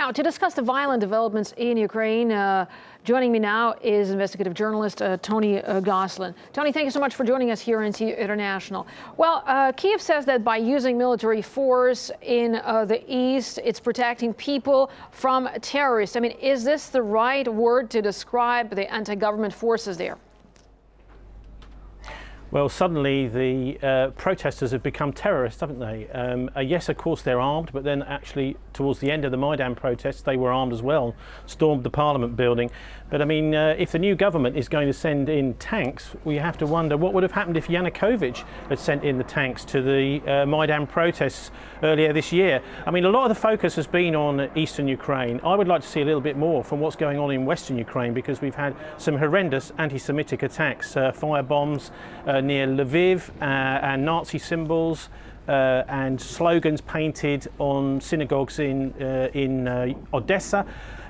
Now, to discuss the violent developments in Ukraine, joining me now is investigative journalist Tony Goslin. Tony, thank you so much for joining us here on NC International. Well, Kyiv says that by using military force in the east, it's protecting people from terrorists. I mean, is this the right word to describe the anti-government forces there? Well, suddenly the protesters have become terrorists, haven't they? Yes, of course, they're armed, but then actually towards the end of the Maidan protests, they were armed as well, stormed the Parliament building. But I mean, if the new government is going to send in tanks, we have to wonder what would have happened if Yanukovych had sent in the tanks to the Maidan protests earlier this year. I mean, a lot of the focus has been on eastern Ukraine. I would like to see a little bit more from what's going on in western Ukraine, because we've had some horrendous anti-Semitic attacks, fire bombs near Lviv, and Nazi symbols and slogans painted on synagogues in Odessa.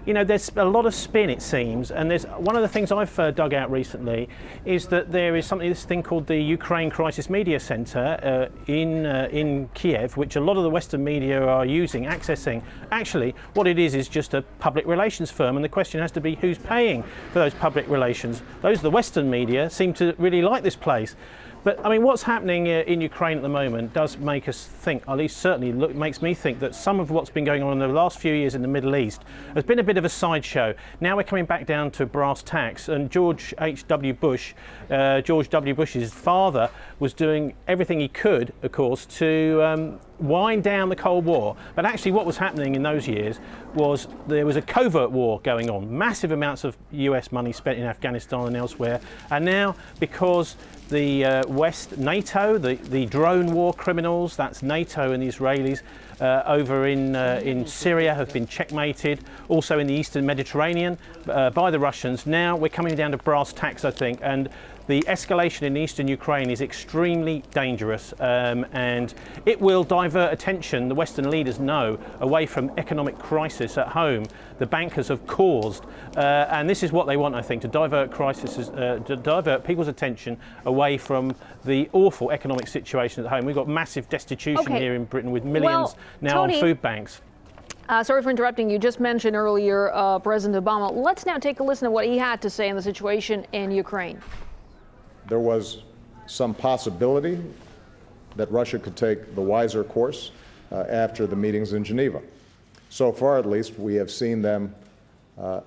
You know, there's a lot of spin, it seems, and there's one of the things I've dug out recently is that there is this thing called the Ukrainian Crisis Media Center in Kiev, which a lot of the Western media are accessing. Actually, what it is just a public relations firm, and the question has to be who's paying for those public relations. Those of the Western media seem to really like this place. But I mean, what's happening in Ukraine at the moment does make us think, at least certainly makes me think, that some of what's been going on in the last few years in the Middle East has been a bit of a sideshow. Now we're coming back down to brass tacks, and George W. Bush's father, was doing everything he could, of course, to wind down the Cold War. But actually what was happening in those years was there was a covert war going on, massive amounts of US money spent in Afghanistan and elsewhere. And now, because the West, NATO, the drone war criminals, that's NATO and the Israelis, over in Syria have been checkmated, also in the Eastern Mediterranean by the Russians. Now we're coming down to brass tacks, I think, and the escalation in eastern Ukraine is extremely dangerous, and it will divert attention, the Western leaders know, away from economic crisis at home the bankers have caused. And this is what they want, I think, to divert to divert people's attention away from the awful economic situation at home. We've got massive destitution here in Britain, with millions now on food banks. Sorry for interrupting. You just mentioned earlier President Obama. Let's now take a listen to what he had to say on the situation in Ukraine. There was some possibility that Russia could take the wiser course after the meetings in Geneva. So far, at least, we have seen them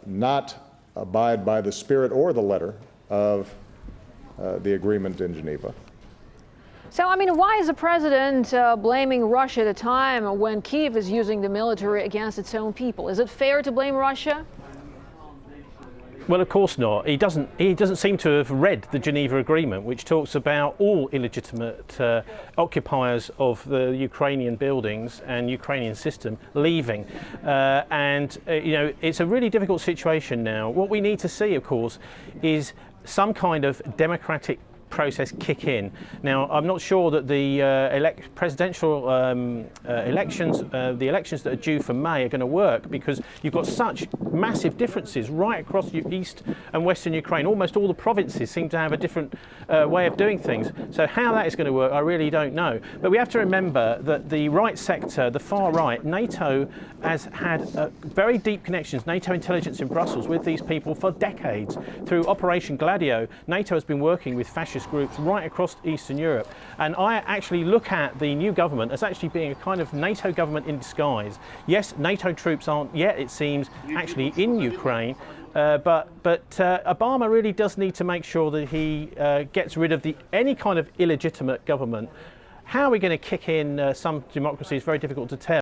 not abide by the spirit or the letter of the agreement in Geneva. So, I mean, why is the president blaming Russia at a time when Kyiv is using the military against its own people? Is it fair to blame Russia? Well, of course not. He doesn't seem to have read the Geneva Agreement, which talks about all illegitimate occupiers of the Ukrainian buildings and Ukrainian system leaving. You know, it's a really difficult situation now. What we need to see, of course, is some kind of democratic process kick in. Now, I'm not sure that the presidential elections, the elections that are due for May, are going to work, because you've got such massive differences right across east and western Ukraine. Almost all the provinces seem to have a different way of doing things. So how that is going to work, I really don't know. But we have to remember that the right sector, the far right, NATO has had very deep connections, NATO intelligence in Brussels, with these people for decades. Through Operation Gladio, NATO has been working with fascist groups right across Eastern Europe. And I actually look at the new government as actually being a kind of NATO government in disguise. Yes, NATO troops aren't yet, it seems, actually in Ukraine, but Obama really does need to make sure that he gets rid of any kind of illegitimate government. How are we going to kick in some democracy is very difficult to tell.